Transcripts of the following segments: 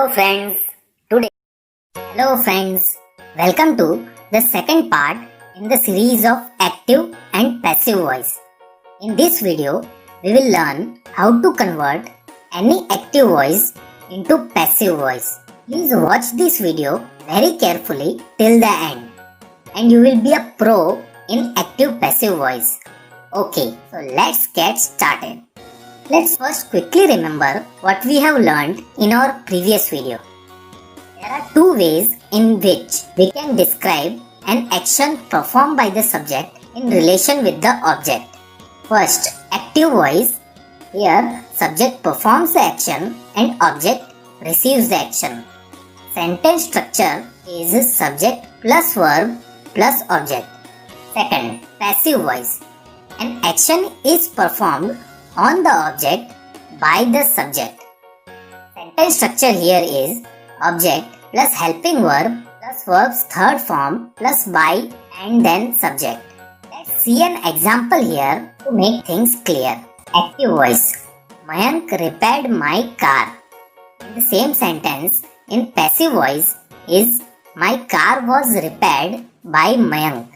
Hello friends. Welcome to the second part in the series of active and passive voice. In this video, we will learn how to convert any active voice into passive voice. Please watch this video very carefully till the end and you will be a pro in active passive voice. Okay, so let's get started. Let's first quickly remember what we have learned in our previous video. There are two ways in which we can describe an action performed by the subject in relation with the object. First, active voice. Here, subject performs the action and object receives the action. Sentence structure is subject plus verb plus object. Second, passive voice. An action is performed on the object by the subject. Sentence structure here is object plus helping verb plus verb's third form plus by and then subject. Let's see an example here to make things clear. Active voice. Mayank repaired my car. In the same sentence, in passive voice is my car was repaired by Mayank.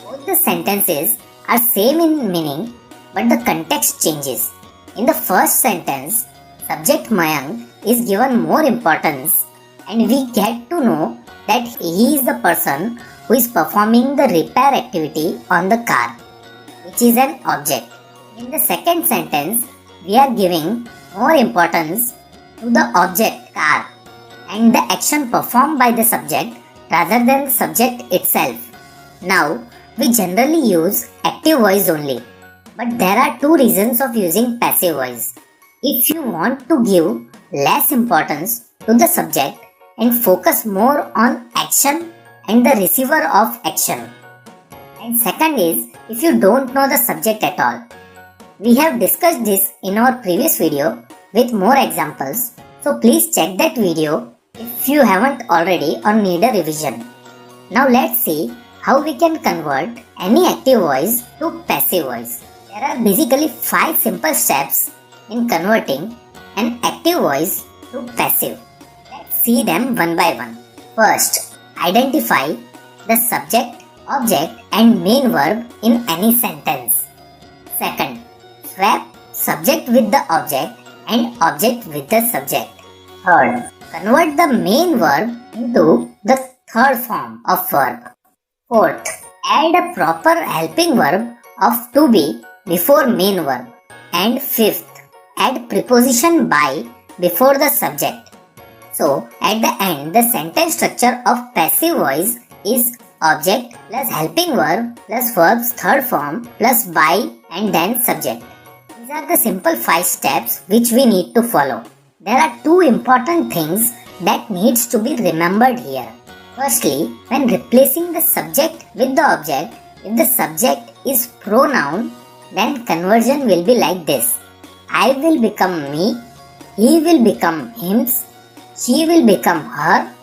Both the sentences are same in meaning, but the context changes. In the first sentence, subject Mayank is given more importance and we get to know that he is the person who is performing the repair activity on the car, which is an object. In the second sentence, we are giving more importance to the object car and the action performed by the subject rather than the subject itself. Now, we generally use active voice only. But there are two reasons of using passive voice. If you want to give less importance to the subject and focus more on action and the receiver of action. And second is, if you don't know the subject at all. We have discussed this in our previous video with more examples. So please check that video if you haven't already or need a revision. Now let's see how we can convert any active voice to passive voice. There are basically 5 simple steps in converting an active voice to passive. Let's see them one by one. First, identify the subject, object and main verb in any sentence. Second, swap subject with the object and object with the subject. Third, convert the main verb into the third form of verb. Fourth, add a proper helping verb of to be before main verb. And fifth, add preposition by before the subject. So, at the end, the sentence structure of passive voice is object plus helping verb plus verb's third form plus by and then subject. These are the simple 5 steps which we need to follow. There are 2 important things that needs to be remembered here. Firstly, when replacing the subject with the object, if the subject is pronoun, then conversion will be like this. I will become me, he will become him, she will become her,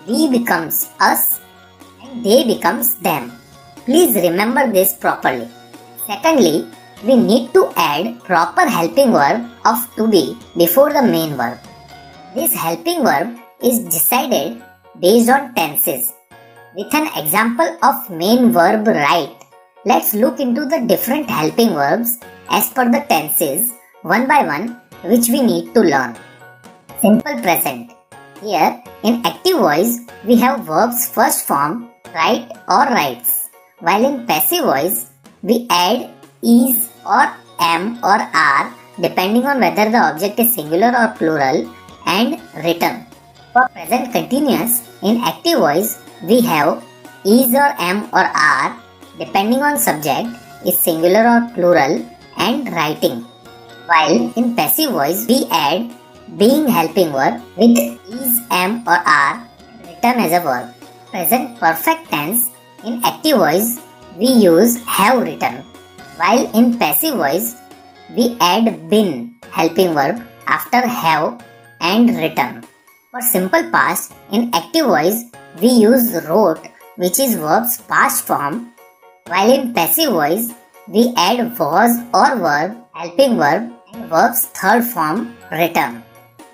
we becomes us, and they becomes them. Please remember this properly. Secondly, we need to add proper helping verb of to be before the main verb. This helping verb is decided based on tenses. With an example of main verb right, let's look into the different helping verbs as per the tenses one by one which we need to learn. Simple present. Here in active voice we have verbs first form write or writes, while in passive voice we add is or am or are depending on whether the object is singular or plural and written. For present continuous in active voice we have is or am or are depending on subject is singular or plural and writing. While in passive voice we add being helping verb with is, am or are written as a verb. Present perfect tense in active voice we use have written. While in passive voice we add been helping verb after have and written. For simple past in active voice we use wrote, which is verb's past form, while in passive voice we add was or verb, helping verb and verb's third form written.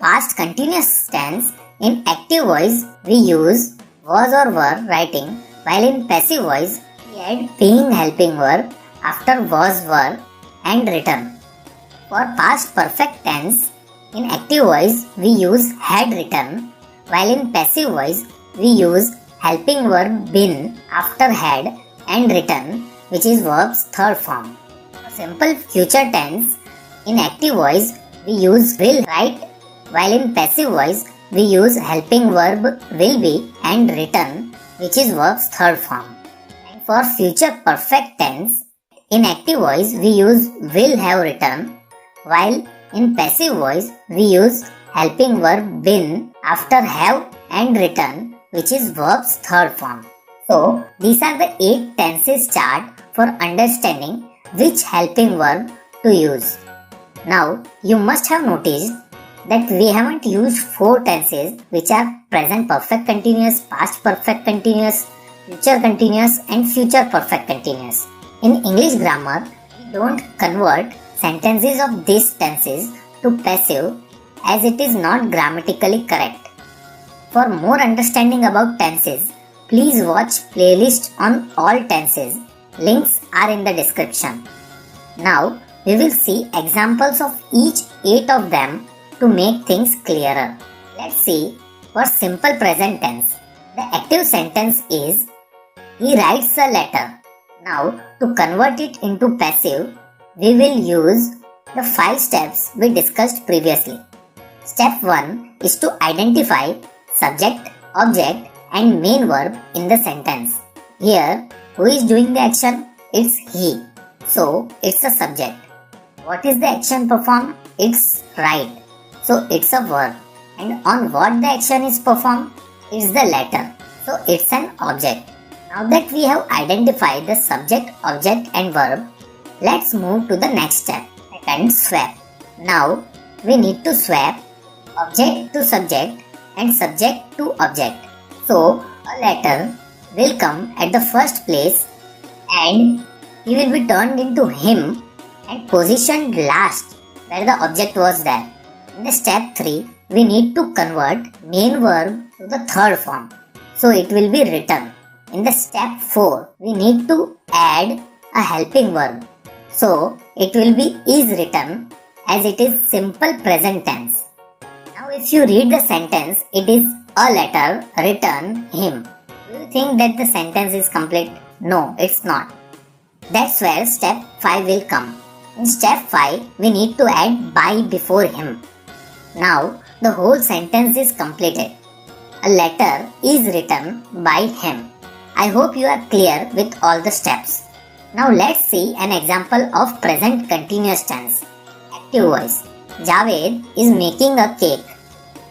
past continuous tense, in active voice we use was or were writing, while in passive voice we add being helping verb after was, were and written. For past perfect tense, in active voice we use had written, while in passive voice we use helping verb been after had and written, which is verb's third form. For simple future tense, in active voice we use will write, while in passive voice we use helping verb will be and written, which is verb's third form. And for future perfect tense, in active voice we use will have written, while in passive voice we use helping verb been after have and written, which is verb's third form. So these are the 8 tenses chart for understanding which helping verb to use. Now you must have noticed that we haven't used 4 tenses, which are present perfect continuous, past perfect continuous, future continuous and future perfect continuous. In English grammar, we don't convert sentences of these tenses to passive as it is not grammatically correct. For more understanding about tenses, please watch playlist on all tenses. Links are in the description. Now we will see examples of each 8 of them to make things clearer. Let's see. For simple present tense, the active sentence is he writes a letter. Now to convert it into passive, we will use the 5 steps we discussed previously. Step 1 is to identify subject, object and main verb in the sentence. Here, who is doing the action? It's he. So, it's a subject. What is the action performed? It's write. So, it's a verb. And on what the action is performed? It's the letter. So, it's an object. Now that we have identified the subject, object and verb, let's move to the next step. Second, swap. Now, we need to swap object to subject and subject to object. So, a letter will come at the first place and he will be turned into him and positioned last where the object was there. In the step 3, we need to convert main verb to the third form. So, it will be written. In the step 4, we need to add a helping verb. So, it will be is written as it is simple present tense. Now if you read the sentence, it is a letter written him. Do you think that the sentence is complete? No, it's not. That's where step 5 will come. In step 5, we need to add by before him. Now the whole sentence is completed. A letter is written by him. I hope you are clear with all the steps. Now let's see an example of present continuous tense. Active voice. Javed is making a cake.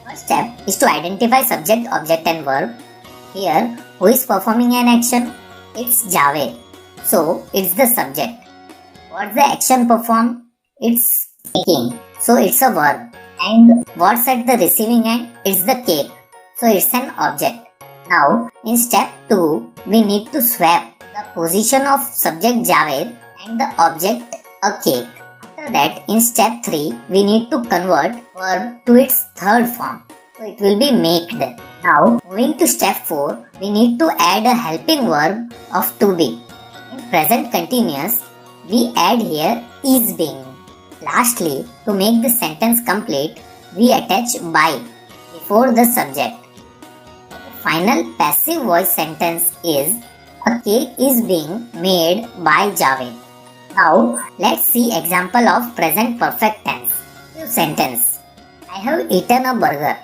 First step is to identify subject, object and verb. Here, who is performing an action? It's Javed. So, it's the subject. What's the action performed? It's making. So, it's a verb. And what's at the receiving end? It's the cake. So, it's an object. Now, in step 2, we need to swap the position of subject Javed and the object a cake. After that, in step 3, we need to convert verb to its third form. So it will be maked. Now, moving to step 4, we need to add a helping verb of to be. In present continuous, we add here is being. Lastly, to make the sentence complete, we attach by before the subject. The final passive voice sentence is a cake is being made by Javed. Now, let's see example of present perfect tense. Passive sentence. I have eaten a burger.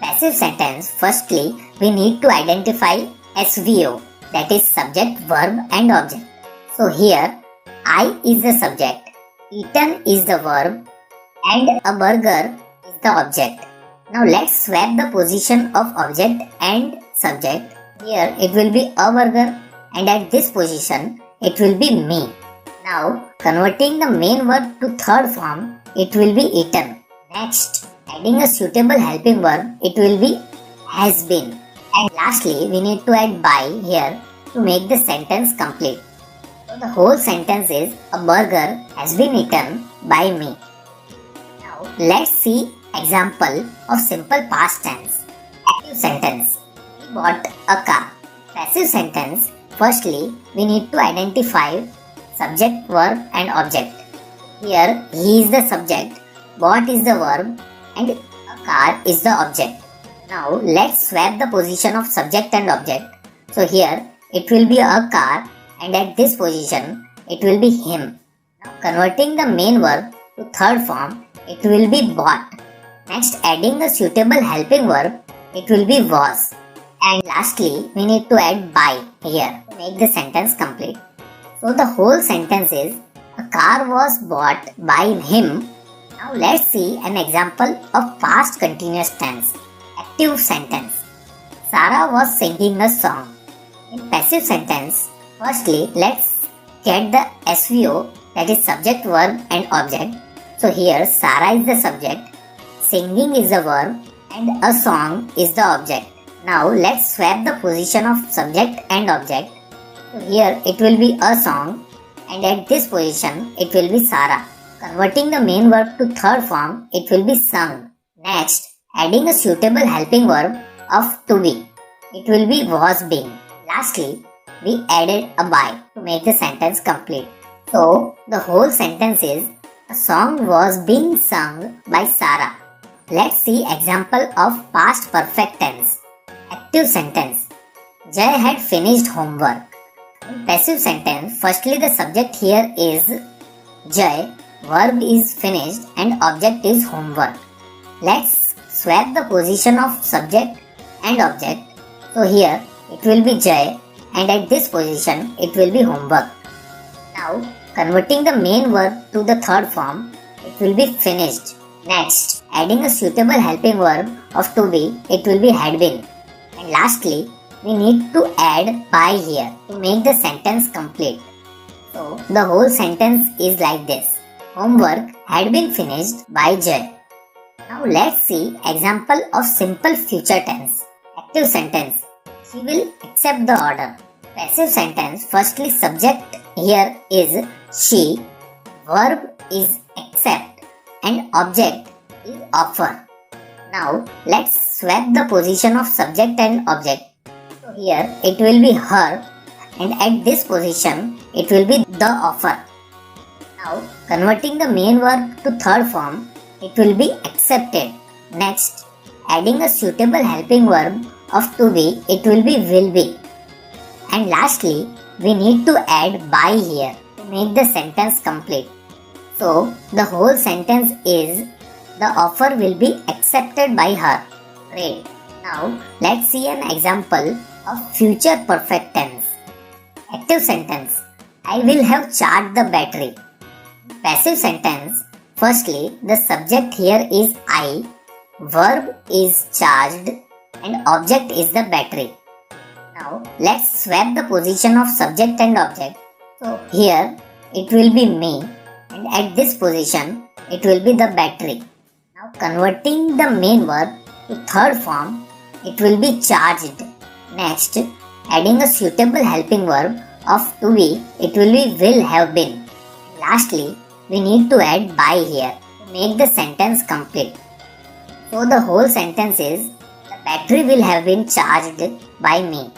Passive sentence. Firstly, we need to identify SVO, that is subject, verb and object. So here, I is the subject, eaten is the verb and a burger is the object. Now let's swap the position of object and subject. Here it will be a burger and at this position it will be me. Now converting the main verb to third form, it will be eaten. Next, adding a suitable helping verb, it will be has been. And lastly, we need to add by here to make the sentence complete. So the whole sentence is a burger has been eaten by me. Now let's see example of simple past tense. Active sentence. He bought a car. Passive sentence. Firstly, we need to identify subject, verb and object. Here, he is the subject, bought is the verb and a car is the object. Now, let's swap the position of subject and object. So here, it will be a car and at this position, it will be him. Now, converting the main verb to third form, it will be bought. Next, adding a suitable helping verb, it will be was. And lastly, we need to add by here to make the sentence complete. So the whole sentence is, a car was bought by him. Now let's see an example of past continuous tense. Active sentence. Sarah was singing a song. In passive sentence, firstly let's get the SVO, that is subject, verb and object. So here Sarah is the subject, singing is the verb and a song is the object. Now let's swap the position of subject and object. So here it will be a song and at this position it will be Sarah. Converting the main verb to third form, it will be sung. Next, adding a suitable helping verb of to be. It will be was being. Lastly, we added a by to make the sentence complete. So the whole sentence is, a song was being sung by Sarah. Let's see example of past perfect tense. Active sentence. Jay had finished homework. In passive sentence, firstly the subject here is Jay, verb is finished and object is homework. Let's swap the position of subject and object. So here it will be Jay and at this position it will be homework. Now converting the main verb to the third form, it will be finished. Next, adding a suitable helping verb of to be, it will be had been. And lastly, we need to add by here to make the sentence complete. So the whole sentence is like this. Homework had been finished by Jay. Now let's see example of simple future tense. Active sentence. She will accept the order. Passive sentence. Firstly subject here is she, verb is accept and object is offer. Now let's swap the position of subject and object. So here it will be her and at this position it will be the offer. Now converting the main verb to third form, it will be accepted. Next, adding a suitable helping verb of to be, it will be. And lastly, we need to add by here to make the sentence complete. So the whole sentence is, the offer will be accepted by her. Great. Now let's see an example of future perfect tense. Active sentence. I will have charged the battery. Passive sentence. Firstly, the subject here is I, verb is charged and object is the battery. Now let's swap the position of subject and object. So here it will be me and at this position it will be the battery. Now converting the main verb to third form, it will be charged. Next, adding a suitable helping verb of to be, it will be will have been. Lastly, we need to add by here to make the sentence complete. So the whole sentence is, the battery will have been charged by me.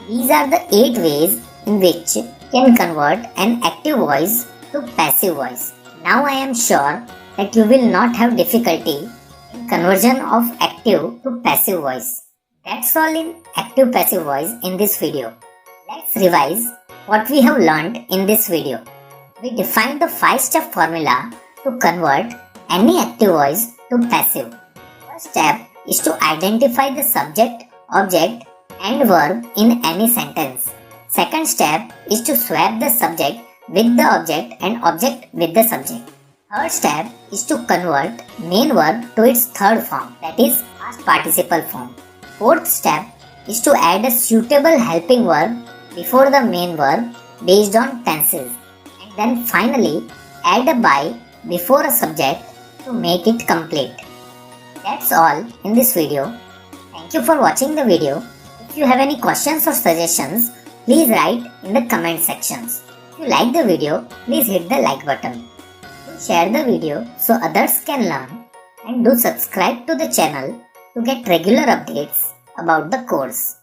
These are the 8 ways in which you can convert an active voice to passive voice. Now I am sure that you will not have difficulty in conversion of active to passive voice. That's all in active passive voice in this video. Let's revise what we have learned in this video. We defined the 5-step formula to convert any active voice to passive. First step is to identify the subject, object and verb in any sentence. Second step is to swap the subject with the object and object with the subject. Third step is to convert main verb to its third form, that is past participle form. Fourth step is to add a suitable helping verb before the main verb based on tenses. And then finally add a by before a subject to make it complete. That's all in this video. Thank you for watching the video. If you have any questions or suggestions, please write in the comment sections. If you like the video, please hit the like button. Share the video so others can learn. and do subscribe to the channel to get regular updates about the course.